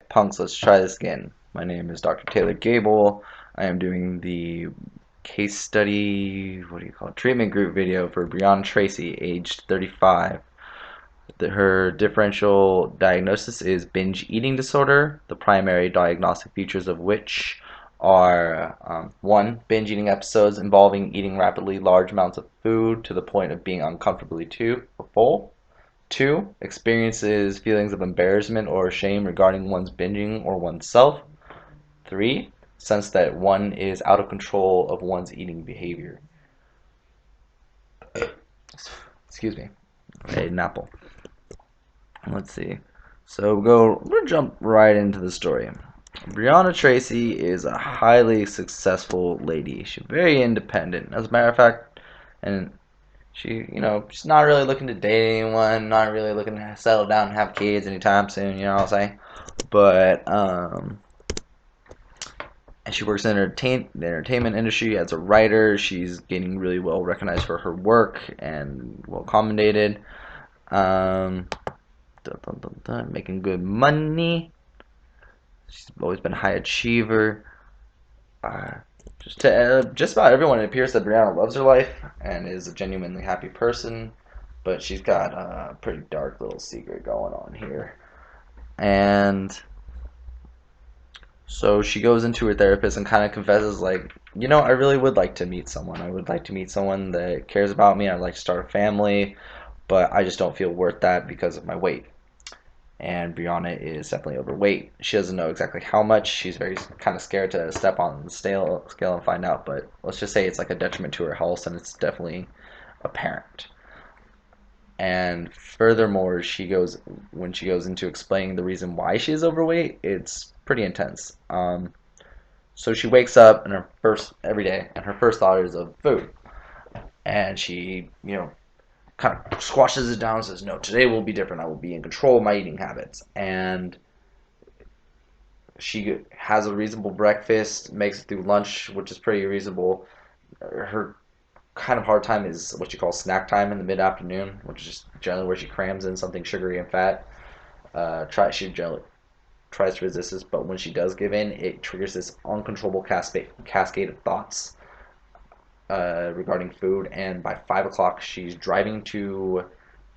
punks, let's try this again. My name is Dr. Taylor Gabel. I am doing the case study, what do you call it, treatment group video for Brianna Tracey, aged 35. Her differential diagnosis is binge eating disorder, the primary diagnostic features of which are 1. Binge eating episodes involving eating rapidly large amounts of food to the point of being uncomfortably full. 2. Experiences feelings of embarrassment or shame regarding one's binging or oneself. 3. Sense that one is out of control of one's eating behavior. Excuse me. I ate an apple. Let's see. So we'll jump right into the story. Brianna Tracey is a highly successful lady. She's very independent. As a matter of fact, and she's not really looking to date anyone, not really looking to settle down and have kids anytime soon, you know what I'm saying? But, and she works in the entertainment industry as a writer. She's getting really well recognized for her work and well commendated. Making good money. She's always been a high achiever. Just about everyone, it appears that Brianna loves her life and is a genuinely happy person, but she's got a pretty dark little secret going on here. And so she goes into her therapist and kind of confesses, like, I really would like to meet someone. I would like to meet someone that cares about me. I'd like to start a family, but I just don't feel worth that because of my weight. And Brianna is definitely overweight. She doesn't know exactly how much. She's very kind of scared to step on the scale and find out, but let's just say it's like a detriment to her health, and it's definitely apparent. And furthermore, when she goes into explaining the reason why she is overweight, it's pretty intense. So she wakes up and every day, and her first thought is of food, and she kind of squashes it down and says, no, today will be different. I will be in control of my eating habits. And she has a reasonable breakfast, makes it through lunch, which is pretty reasonable. Her kind of hard time is what she calls snack time in the mid-afternoon, which is just generally where she crams in something sugary and fat. She generally tries to resist this, but when she does give in, it triggers this uncontrollable cascade of thoughts regarding food, and by 5 o'clock she's driving to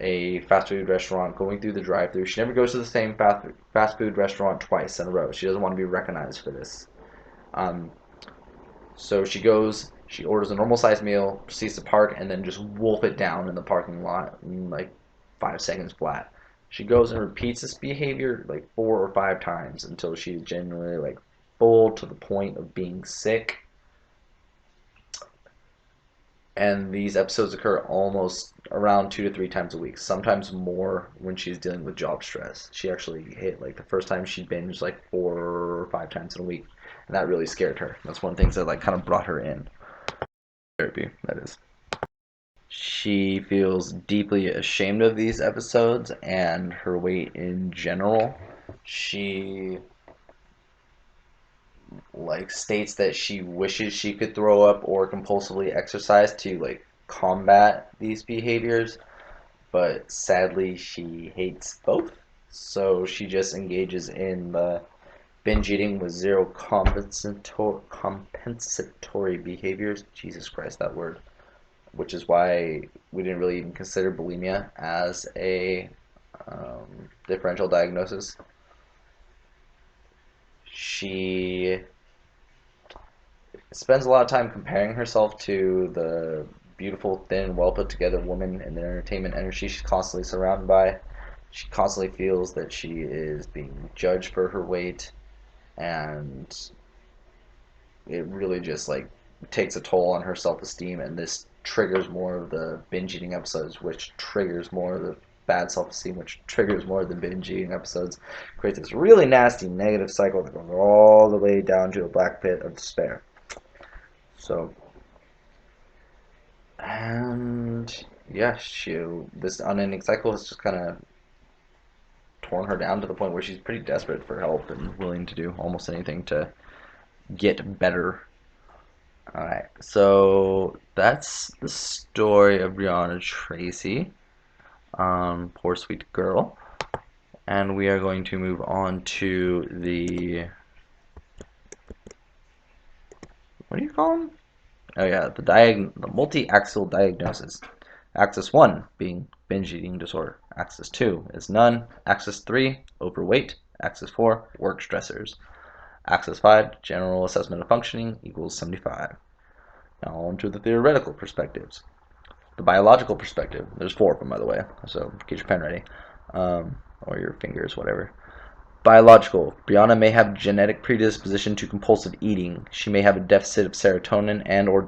a fast food restaurant, going through the drive-thru. She never goes to the same fast food restaurant twice in a row. She doesn't want to be recognized for this. So she orders a normal sized meal, proceeds to park, and then just wolf it down in the parking lot in like 5 seconds flat. She goes and repeats this behavior like 4 or 5 times until she's genuinely like full to the point of being sick. And these episodes occur almost around 2 to 3 times a week, sometimes more when she's dealing with job stress. She actually hit like the first time she binged like 4 or 5 times in a week, and that really scared her. That's one of the things that like kind of brought her in therapy. That is. She feels deeply ashamed of these episodes and her weight in general. She like states that she wishes she could throw up or compulsively exercise to like combat these behaviors, but sadly she hates both. So she just engages in the binge eating with zero compensatory behaviors. Jesus Christ, that word. Which is why we didn't really even consider bulimia as a differential diagnosis. She spends a lot of time comparing herself to the beautiful, thin, well put together woman in the entertainment industry she's constantly surrounded by. She constantly feels that she is being judged for her weight, and it really just like takes a toll on her self-esteem, and this triggers more of the binge eating episodes, which triggers more of the bad self-esteem, which triggers more of the binge eating episodes, creates this really nasty negative cycle that goes all the way down to a black pit of despair. So, and yeah, this unending cycle has just kind of torn her down to the point where she's pretty desperate for help and willing to do almost anything to get better. Alright, so that's the story of Brianna Tracey. Poor sweet girl. And we are going to move on to the, what do you call them? Oh yeah, the multi-axis diagnosis. Axis 1 being binge eating disorder. Axis 2 is none. Axis 3, overweight. Axis 4, work stressors. Axis 5, general assessment of functioning equals 75. Now on to the theoretical perspectives. The biological perspective, there's 4 of them by the way, so get your pen ready, or your fingers, whatever. Biological. Brianna may have genetic predisposition to compulsive eating. She may have a deficit of serotonin and/or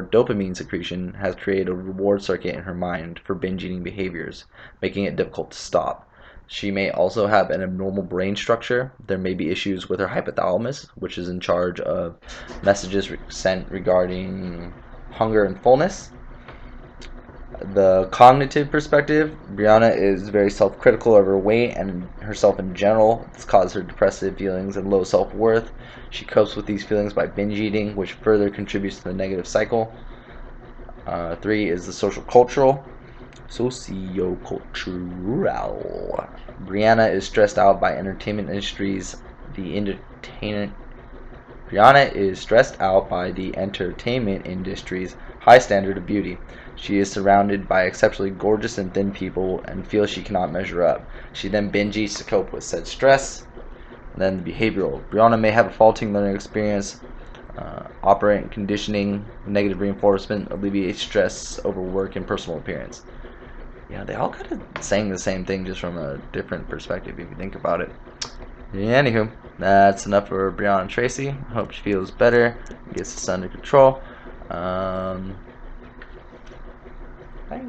dopamine secretion has created a reward circuit in her mind for binge eating behaviors, making it difficult to stop. She may also have an abnormal brain structure. There may be issues with her hypothalamus, which is in charge of messages sent regarding hunger and fullness. The cognitive perspective, Brianna is very self-critical of her weight and herself in general. It's caused her depressive feelings and low self-worth. She copes with these feelings by binge eating, which further contributes to the negative cycle. 3 is the sociocultural. Brianna is stressed out by entertainment industries. Brianna is stressed out by the entertainment industry's high standard of beauty. She is surrounded by exceptionally gorgeous and thin people and feels she cannot measure up. She then binge eats to cope with said stress. And then behavioral. Brianna may have a faulting learning experience. Operant conditioning, negative reinforcement, alleviates stress over work and personal appearance. Yeah, they all kind of saying the same thing, just from a different perspective if you think about it. Anywho, that's enough for Brianna and Tracey. Hope she feels better, gets this under control. Bye.